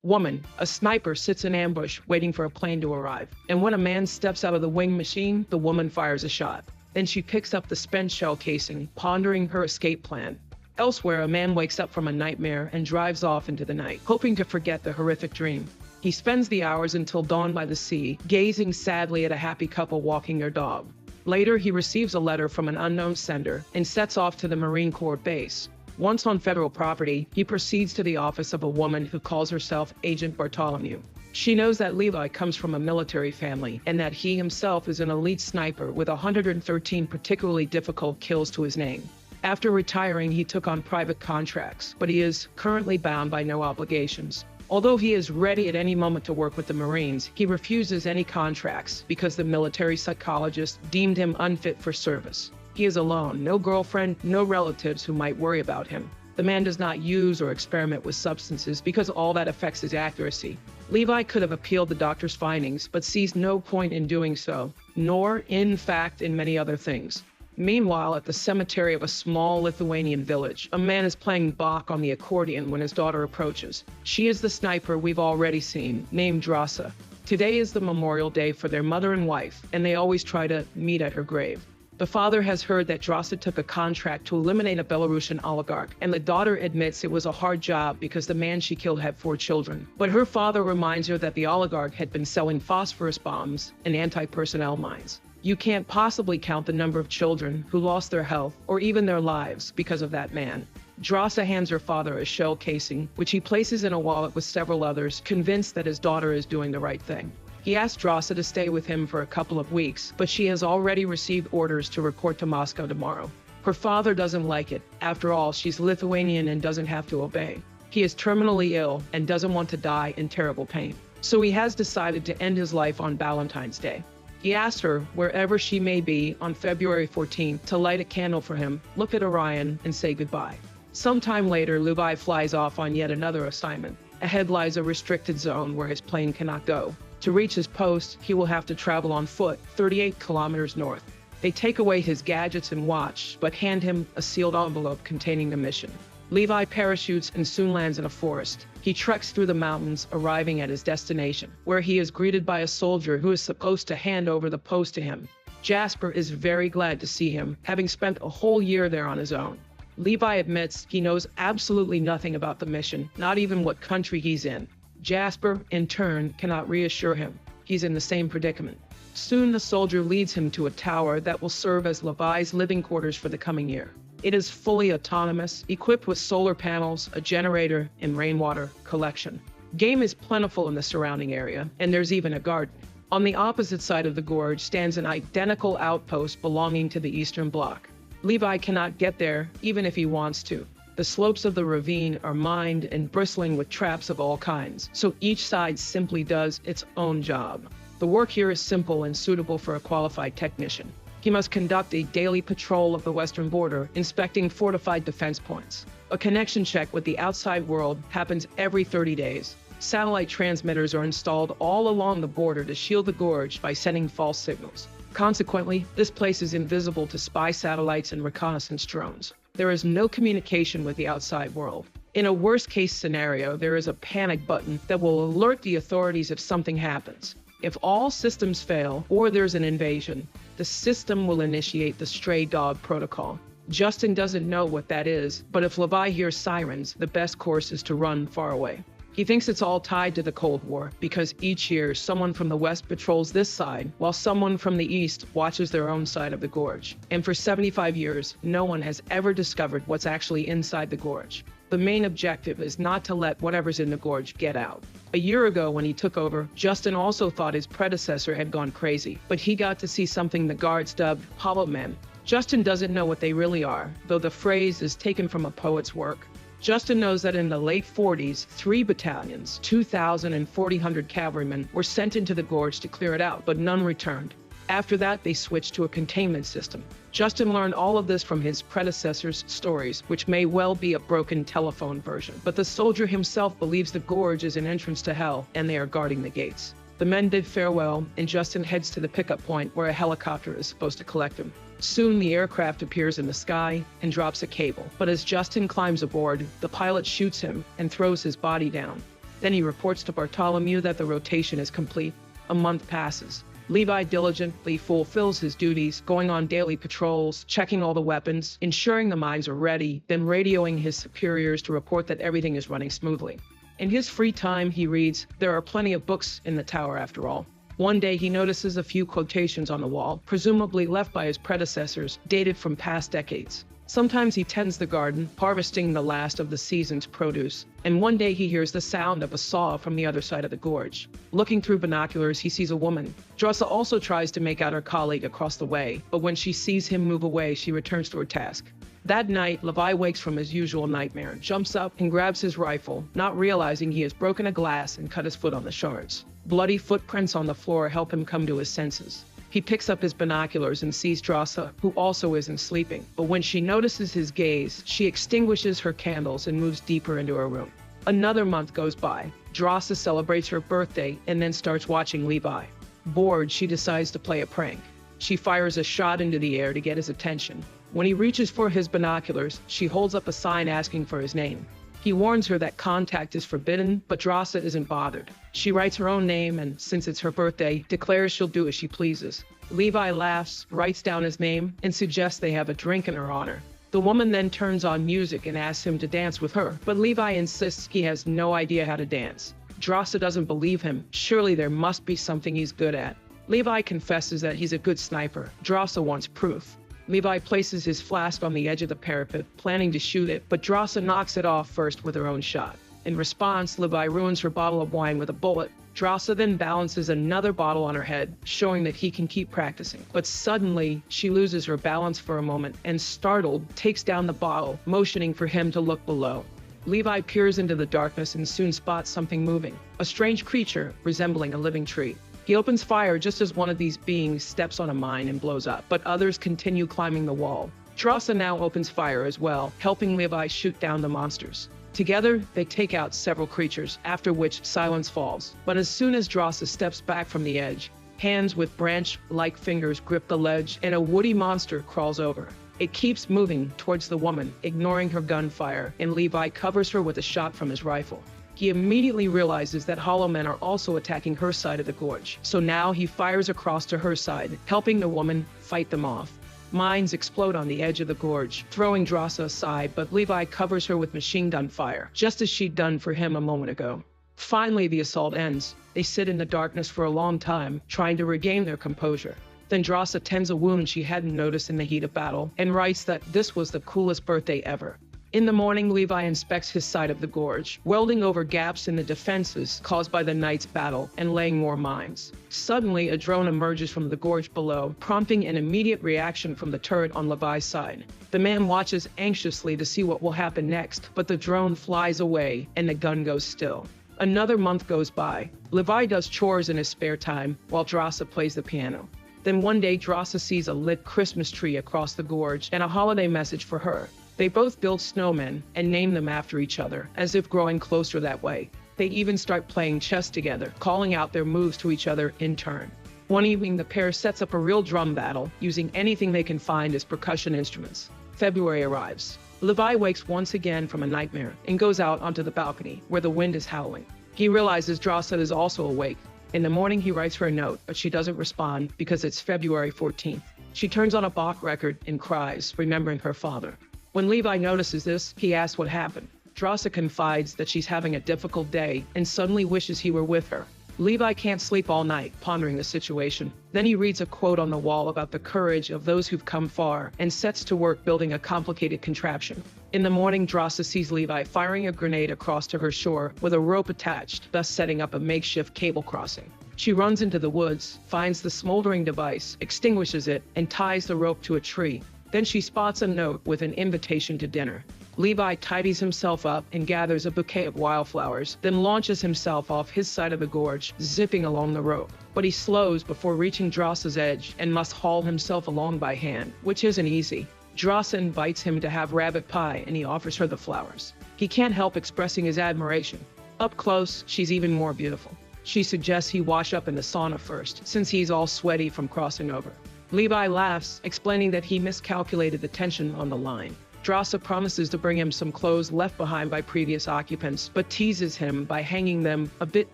Woman, a sniper sits in ambush waiting for a plane to arrive. And when a man steps out of the wing machine, the woman fires a shot. Then she picks up the spent shell casing, pondering her escape plan. Elsewhere, a man wakes up from a nightmare and drives off into the night, hoping to forget the horrific dream. He spends the hours until dawn by the sea, gazing sadly at a happy couple walking their dog. Later, he receives a letter from an unknown sender and sets off to the Marine Corps base. Once on federal property, he proceeds to the office of a woman who calls herself Agent Bartholomew. She knows that Levi comes from a military family and that he himself is an elite sniper with 113 particularly difficult kills to his name. After retiring, he took on private contracts, but he is currently bound by no obligations. Although he is ready at any moment to work with the Marines, he refuses any contracts because the military psychologist deemed him unfit for service. He is alone, no girlfriend, no relatives who might worry about him. The man does not use or experiment with substances because all that affects his accuracy. Levi could have appealed the doctor's findings, but sees no point in doing so, nor, in fact, in many other things. Meanwhile, at the cemetery of a small Lithuanian village, a man is playing Bach on the accordion when his daughter approaches. She is the sniper we've already seen, named Drasa. Today is the memorial day for their mother and wife, and they always try to meet at her grave. The father has heard that Drasa took a contract to eliminate a Belarusian oligarch, and the daughter admits it was a hard job because the man she killed had 4 children. But her father reminds her that the oligarch had been selling phosphorus bombs and anti-personnel mines. You can't possibly count the number of children who lost their health or even their lives because of that man. Drasa hands her father a shell casing, which he places in a wallet with several others, convinced that his daughter is doing the right thing. He asks Drasa to stay with him for a couple of weeks, but she has already received orders to report to Moscow tomorrow. Her father doesn't like it. After all, she's Lithuanian and doesn't have to obey. He is terminally ill and doesn't want to die in terrible pain. So he has decided to end his life on Valentine's Day. He asks her, wherever she may be, on February 14th, to light a candle for him, look at Orion, and say goodbye. Sometime later, Levi flies off on yet another assignment. Ahead lies a restricted zone where his plane cannot go. To reach his post, he will have to travel on foot, 38 kilometers north. They take away his gadgets and watch, but hand him a sealed envelope containing the mission. Levi parachutes and soon lands in a forest. He treks through the mountains, arriving at his destination, where he is greeted by a soldier who is supposed to hand over the post to him. Jasper is very glad to see him, having spent a whole year there on his own. Levi admits he knows absolutely nothing about the mission, not even what country he's in. Jasper, in turn, cannot reassure him. He's in the same predicament. Soon the soldier leads him to a tower that will serve as Levi's living quarters for the coming year. It is fully autonomous, equipped with solar panels, a generator, and rainwater collection. Game is plentiful in the surrounding area, and there's even a garden. On the opposite side of the gorge stands an identical outpost belonging to the Eastern Bloc. Levi cannot get there, even if he wants to. The slopes of the ravine are mined and bristling with traps of all kinds, so each side simply does its own job. The work here is simple and suitable for a qualified technician. He must conduct a daily patrol of the western border, inspecting fortified defense points. A connection check with the outside world happens every 30 days. Satellite transmitters are installed all along the border to shield the gorge by sending false signals. Consequently, this place is invisible to spy satellites and reconnaissance drones. There is no communication with the outside world. In a worst-case scenario, there is a panic button that will alert the authorities if something happens. If all systems fail, or there's an invasion, the system will initiate the stray dog protocol. Justin doesn't know what that is, but if Levi hears sirens, the best course is to run far away. He thinks it's all tied to the Cold War, because each year someone from the west patrols this side, while someone from the east watches their own side of the gorge. And for 75 years, no one has ever discovered what's actually inside the gorge. The main objective is not to let whatever's in the gorge get out. A year ago, when he took over, Justin also thought his predecessor had gone crazy, but he got to see something the guards dubbed Hollow Men. Justin doesn't know what they really are, though the phrase is taken from a poet's work. Justin knows that in the late 40s, 3 battalions, 2,000 and 4,000 cavalrymen were sent into the gorge to clear it out, but none returned. After that, they switched to a containment system. Justin learned all of this from his predecessor's stories, which may well be a broken telephone version. But the soldier himself believes the gorge is an entrance to hell, and they are guarding the gates. The men bid farewell, and Justin heads to the pickup point where a helicopter is supposed to collect him. Soon the aircraft appears in the sky and drops a cable. But as Justin climbs aboard, the pilot shoots him and throws his body down. Then he reports to Bartholomew that the rotation is complete. A month passes. Levi diligently fulfills his duties, going on daily patrols, checking all the weapons, ensuring the mines are ready, then radioing his superiors to report that everything is running smoothly. In his free time, he reads. There are plenty of books in the tower after all. One day, he notices a few quotations on the wall, presumably left by his predecessors, dated from past decades. Sometimes he tends the garden, harvesting the last of the season's produce, and one day he hears the sound of a saw from the other side of the gorge. Looking through binoculars, he sees a woman. Drossa also tries to make out her colleague across the way, but when she sees him move away, she returns to her task. That night, Levi wakes from his usual nightmare, jumps up and grabs his rifle, not realizing he has broken a glass and cut his foot on the shards. Bloody footprints on the floor help him come to his senses. He picks up his binoculars and sees Drossa, who also isn't sleeping. But when she notices his gaze, she extinguishes her candles and moves deeper into her room. Another month goes by. Drossa celebrates her birthday and then starts watching Levi. Bored, she decides to play a prank. She fires a shot into the air to get his attention. When he reaches for his binoculars, she holds up a sign asking for his name. He warns her that contact is forbidden, but Drossa isn't bothered. She writes her own name and, since it's her birthday, declares she'll do as she pleases. Levi laughs, writes down his name, and suggests they have a drink in her honor. The woman then turns on music and asks him to dance with her, but Levi insists he has no idea how to dance. Drossa doesn't believe him. Surely there must be something he's good at. Levi confesses that he's a good sniper. Drossa wants proof. Levi places his flask on the edge of the parapet, planning to shoot it, but Drossa knocks it off first with her own shot. In response, Levi ruins her bottle of wine with a bullet. Drossa then balances another bottle on her head, showing that he can keep practicing. But suddenly, she loses her balance for a moment and, startled, takes down the bottle, motioning for him to look below. Levi peers into the darkness and soon spots something moving, a strange creature resembling a living tree. He opens fire just as one of these beings steps on a mine and blows up, but others continue climbing the wall. Drossa now opens fire as well, helping Levi shoot down the monsters. Together, they take out several creatures, after which silence falls. But as soon as Drossa steps back from the edge, hands with branch-like fingers grip the ledge and a woody monster crawls over. It keeps moving towards the woman, ignoring her gunfire, and Levi covers her with a shot from his rifle. He immediately realizes that hollow men are also attacking her side of the gorge, so now he fires across to her side, helping the woman fight them off. Mines explode on the edge of the gorge, throwing Drossa aside, but Levi covers her with machine gun fire, just as she'd done for him a moment ago. Finally, the assault ends. They sit in the darkness for a long time, trying to regain their composure. Then Drossa tends a wound she hadn't noticed in the heat of battle, and writes that this was the coolest birthday ever. In the morning, Levi inspects his side of the gorge, welding over gaps in the defenses caused by the night's battle and laying more mines. Suddenly, a drone emerges from the gorge below, prompting an immediate reaction from the turret on Levi's side. The man watches anxiously to see what will happen next, but the drone flies away and the gun goes still. Another month goes by. Levi does chores in his spare time, while Drossa plays the piano. Then one day, Drossa sees a lit Christmas tree across the gorge and a holiday message for her. They both build snowmen and name them after each other, as if growing closer that way. They even start playing chess together, calling out their moves to each other in turn. One evening, the pair sets up a real drum battle, using anything they can find as percussion instruments. February arrives. Levi wakes once again from a nightmare and goes out onto the balcony, where the wind is howling. He realizes Drossa is also awake. In the morning, he writes her a note, but she doesn't respond because it's February 14th. She turns on a Bach record and cries, remembering her father. When Levi notices this, he asks what happened. Drossa confides that she's having a difficult day and suddenly wishes he were with her. Levi can't sleep all night, pondering the situation. Then he reads a quote on the wall about the courage of those who've come far and sets to work building a complicated contraption. In the morning, Drossa sees Levi firing a grenade across to her shore with a rope attached, thus setting up a makeshift cable crossing. She runs into the woods, finds the smoldering device, extinguishes it, and ties the rope to a tree. Then she spots a note with an invitation to dinner. Levi tidies himself up and gathers a bouquet of wildflowers, then launches himself off his side of the gorge, zipping along the rope. But he slows before reaching Drossa's edge and must haul himself along by hand, which isn't easy. Drossa invites him to have rabbit pie and he offers her the flowers. He can't help expressing his admiration. Up close, she's even more beautiful. She suggests he wash up in the sauna first, since he's all sweaty from crossing over. Levi laughs, explaining that he miscalculated the tension on the line. Drasa promises to bring him some clothes left behind by previous occupants, but teases him by hanging them a bit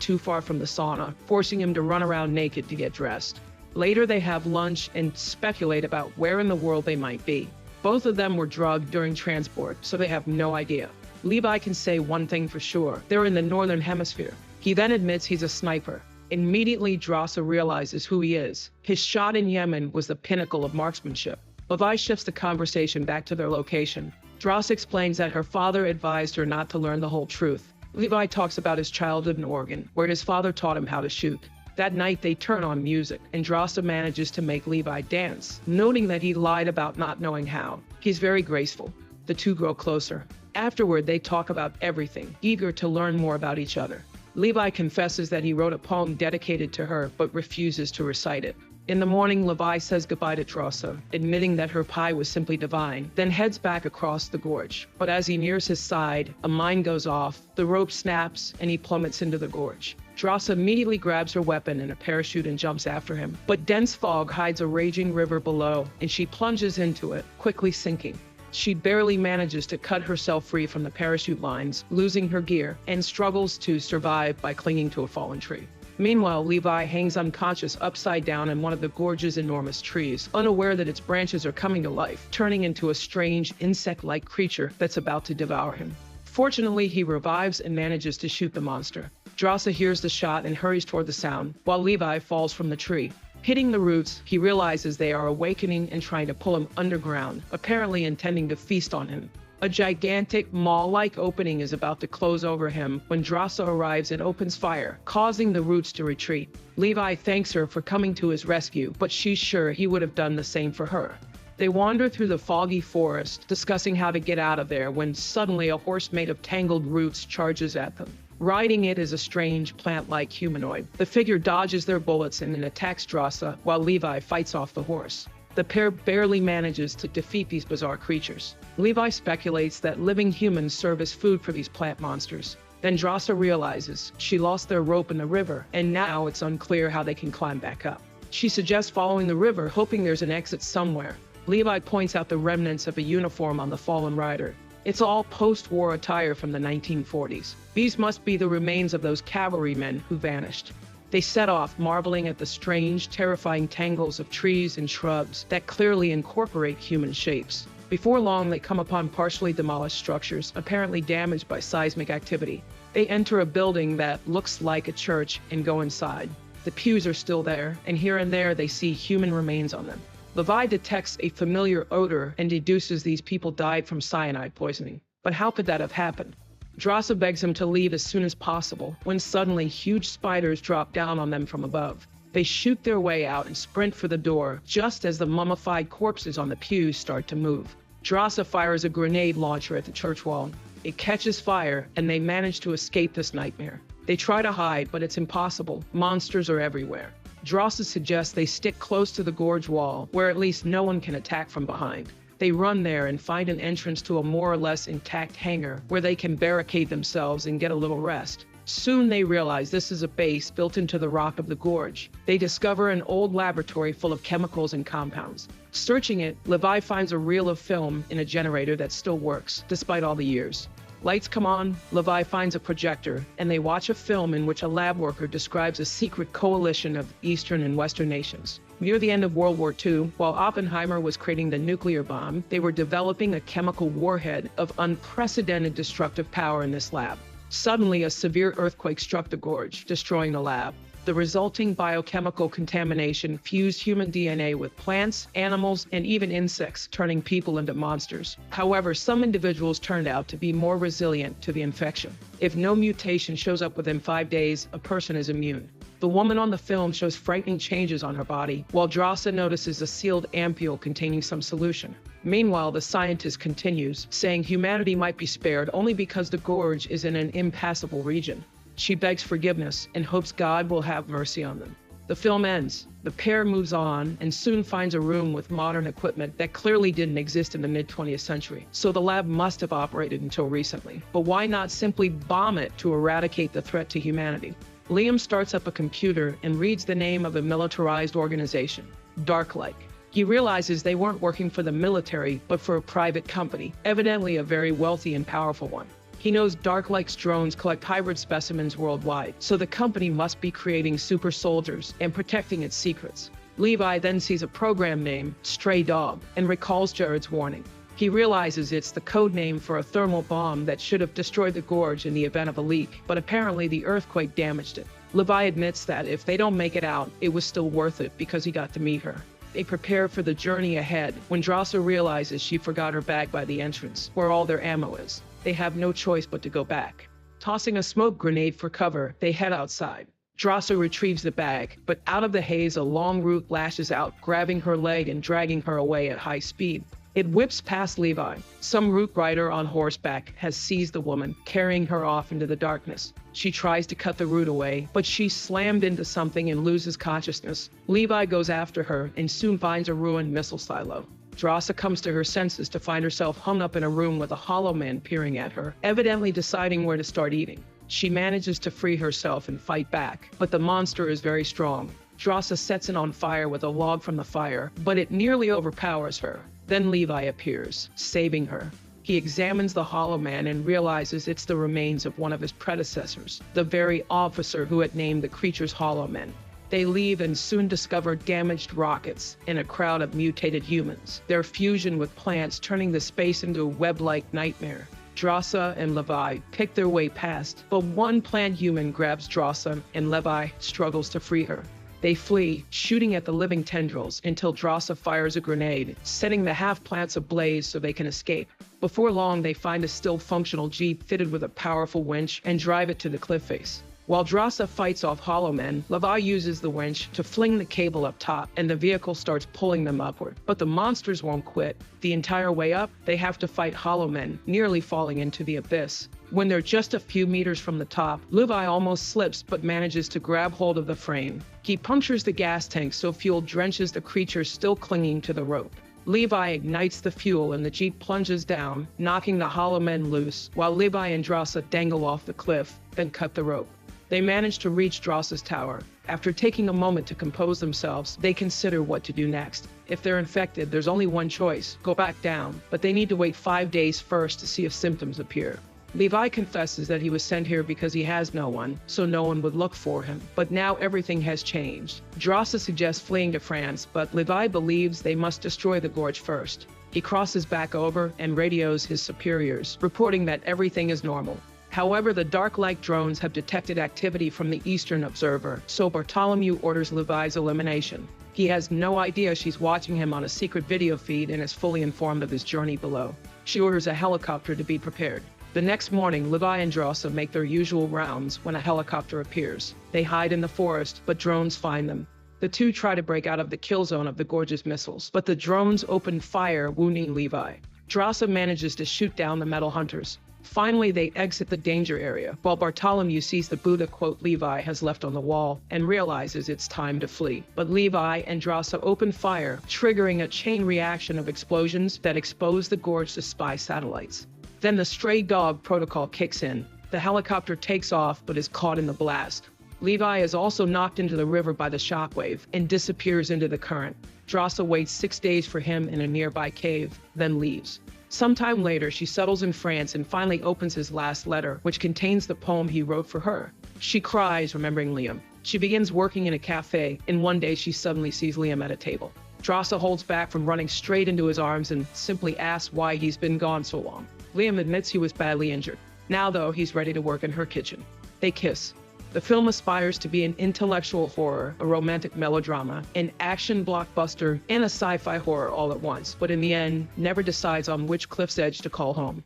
too far from the sauna, forcing him to run around naked to get dressed. Later, they have lunch and speculate about where in the world they might be. Both of them were drugged during transport, so they have no idea. Levi can say one thing for sure: they're in the northern hemisphere. He then admits he's a sniper. Immediately, Drasa realizes who he is. His shot in Yemen was the pinnacle of marksmanship. Levi shifts the conversation back to their location. Drasa explains that her father advised her not to learn the whole truth. Levi talks about his childhood in Oregon, where his father taught him how to shoot. That night, they turn on music, and Drasa manages to make Levi dance, noting that he lied about not knowing how. He's very graceful. The two grow closer. Afterward, they talk about everything, eager to learn more about each other. Levi confesses that he wrote a poem dedicated to her, but refuses to recite it. In the morning, Levi says goodbye to Drasa, admitting that her pie was simply divine, then heads back across the gorge. But as he nears his side, a mine goes off, the rope snaps, and he plummets into the gorge. Drasa immediately grabs her weapon and a parachute and jumps after him. But dense fog hides a raging river below, and she plunges into it, quickly sinking. She barely manages to cut herself free from the parachute lines, losing her gear, and struggles to survive by clinging to a fallen tree. Meanwhile, Levi hangs unconscious upside down in one of the gorge's enormous trees, unaware that its branches are coming to life, turning into a strange, insect-like creature that's about to devour him. Fortunately, he revives and manages to shoot the monster. Drasa hears the shot and hurries toward the sound, while Levi falls from the tree. Hitting the roots, he realizes they are awakening and trying to pull him underground, apparently intending to feast on him. A gigantic, maw-like opening is about to close over him when Drasa arrives and opens fire, causing the roots to retreat. Levi thanks her for coming to his rescue, but she's sure he would have done the same for her. They wander through the foggy forest, discussing how to get out of there, when suddenly a horse made of tangled roots charges at them. Riding it is a strange, plant-like humanoid. The figure dodges their bullets and attacks Drasa, while Levi fights off the horse. The pair barely manages to defeat these bizarre creatures. Levi speculates that living humans serve as food for these plant monsters. Then Drasa realizes she lost their rope in the river, and now it's unclear how they can climb back up. She suggests following the river, hoping there's an exit somewhere. Levi points out the remnants of a uniform on the fallen rider. It's all post-war attire from the 1940s. These must be the remains of those cavalrymen who vanished. They set off, marveling at the strange, terrifying tangles of trees and shrubs that clearly incorporate human shapes. Before long, they come upon partially demolished structures, apparently damaged by seismic activity. They enter a building that looks like a church and go inside. The pews are still there, and here and there they see human remains on them. Levi detects a familiar odor and deduces these people died from cyanide poisoning. But how could that have happened? Drasa begs him to leave as soon as possible, when suddenly huge spiders drop down on them from above. They shoot their way out and sprint for the door, just as the mummified corpses on the pews start to move. Drasa fires a grenade launcher at the church wall. It catches fire, and they manage to escape this nightmare. They try to hide, but it's impossible. Monsters are everywhere. Drasa suggests they stick close to the gorge wall, where at least no one can attack from behind. They run there and find an entrance to a more or less intact hangar, where they can barricade themselves and get a little rest. Soon they realize this is a base built into the rock of the gorge. They discover an old laboratory full of chemicals and compounds. Searching it, Levi finds a reel of film in a generator that still works, despite all the years. Lights come on, Levi finds a projector, and they watch a film in which a lab worker describes a secret coalition of Eastern and Western nations. Near the end of World War II, while Oppenheimer was creating the nuclear bomb, they were developing a chemical warhead of unprecedented destructive power in this lab. Suddenly, a severe earthquake struck the gorge, destroying the lab. The resulting biochemical contamination fused human DNA with plants, animals, and even insects, turning people into monsters. However, some individuals turned out to be more resilient to the infection. If no mutation shows up within 5 days, a person is immune. The woman on the film shows frightening changes on her body, while Drasa notices a sealed ampule containing some solution. Meanwhile, the scientist continues, saying humanity might be spared only because the gorge is in an impassable region. She begs forgiveness and hopes God will have mercy on them. The film ends. The pair moves on and soon finds a room with modern equipment that clearly didn't exist in the mid-20th century. So the lab must have operated until recently. But why not simply bomb it to eradicate the threat to humanity? Liam starts up a computer and reads the name of a militarized organization, Darklike. He realizes they weren't working for the military, but for a private company, evidently a very wealthy and powerful one. He knows Dark-like drones collect hybrid specimens worldwide, so the company must be creating super soldiers and protecting its secrets. Levi then sees a program name, Stray Dog, and recalls Jared's warning. He realizes it's the code name for a thermal bomb that should have destroyed the Gorge in the event of a leak, but apparently the earthquake damaged it. Levi admits that if they don't make it out, it was still worth it because he got to meet her. They prepare for the journey ahead when Drassa realizes she forgot her bag by the entrance, where all their ammo is. They have no choice but to go back. Tossing a smoke grenade for cover, they head outside. Drassa retrieves the bag, but out of the haze a long root lashes out, grabbing her leg and dragging her away at high speed. It whips past Levi. Some root rider on horseback has seized the woman, carrying her off into the darkness. She tries to cut the root away, but she's slammed into something and loses consciousness. Levi goes after her and soon finds a ruined missile silo. Drassa comes to her senses to find herself hung up in a room with a hollow man peering at her, evidently deciding where to start eating. She manages to free herself and fight back, but the monster is very strong. Drassa sets it on fire with a log from the fire, but it nearly overpowers her. Then Levi appears, saving her. He examines the hollow man and realizes it's the remains of one of his predecessors, the very officer who had named the creatures hollow men. They leave and soon discover damaged rockets and a crowd of mutated humans, their fusion with plants turning the space into a web-like nightmare. Drassa and Levi pick their way past, but one plant human grabs Drassa and Levi struggles to free her. They flee, shooting at the living tendrils until Drassa fires a grenade, setting the half-plants ablaze so they can escape. Before long, they find a still functional jeep fitted with a powerful winch and drive it to the cliff face. While Drassa fights off hollow men, Levi uses the winch to fling the cable up top, and the vehicle starts pulling them upward. But the monsters won't quit. The entire way up, they have to fight hollow men, nearly falling into the abyss. When they're just a few meters from the top, Levi almost slips but manages to grab hold of the frame. He punctures the gas tank so fuel drenches the creatures still clinging to the rope. Levi ignites the fuel and the jeep plunges down, knocking the hollow men loose, while Levi and Drassa dangle off the cliff, then cut the rope. They manage to reach Drassa's tower. After taking a moment to compose themselves, they consider what to do next. If they're infected, there's only one choice: go back down, but they need to wait 5 days first to see if symptoms appear. Levi confesses that he was sent here because he has no one, so no one would look for him. But now everything has changed. Drassa suggests fleeing to France, but Levi believes they must destroy the Gorge first. He crosses back over and radios his superiors, reporting that everything is normal. However, the dark-like drones have detected activity from the Eastern Observer, so Bartholomew orders Levi's elimination. He has no idea she's watching him on a secret video feed and is fully informed of his journey below. She orders a helicopter to be prepared. The next morning, Levi and Drassa make their usual rounds when a helicopter appears. They hide in the forest, but drones find them. The two try to break out of the kill zone of the Gorge's missiles, but the drones open fire, wounding Levi. Drassa manages to shoot down the metal hunters. Finally, they exit the danger area, while Bartholomew sees the Buddha quote Levi has left on the wall and realizes it's time to flee. But Levi and Drassa open fire, triggering a chain reaction of explosions that expose the Gorge to spy satellites. Then the stray dog protocol kicks in. The helicopter takes off but is caught in the blast. Levi is also knocked into the river by the shockwave and disappears into the current. Drassa waits 6 days for him in a nearby cave, then leaves. Sometime later, she settles in France and finally opens his last letter, which contains the poem he wrote for her. She cries, remembering Liam. She begins working in a cafe, and one day she suddenly sees Liam at a table. Drassa holds back from running straight into his arms and simply asks why he's been gone so long. Liam admits he was badly injured. Now, though, he's ready to work in her kitchen. They kiss. The film aspires to be an intellectual horror, a romantic melodrama, an action blockbuster, and a sci-fi horror all at once, but in the end, never decides on which cliff's edge to call home.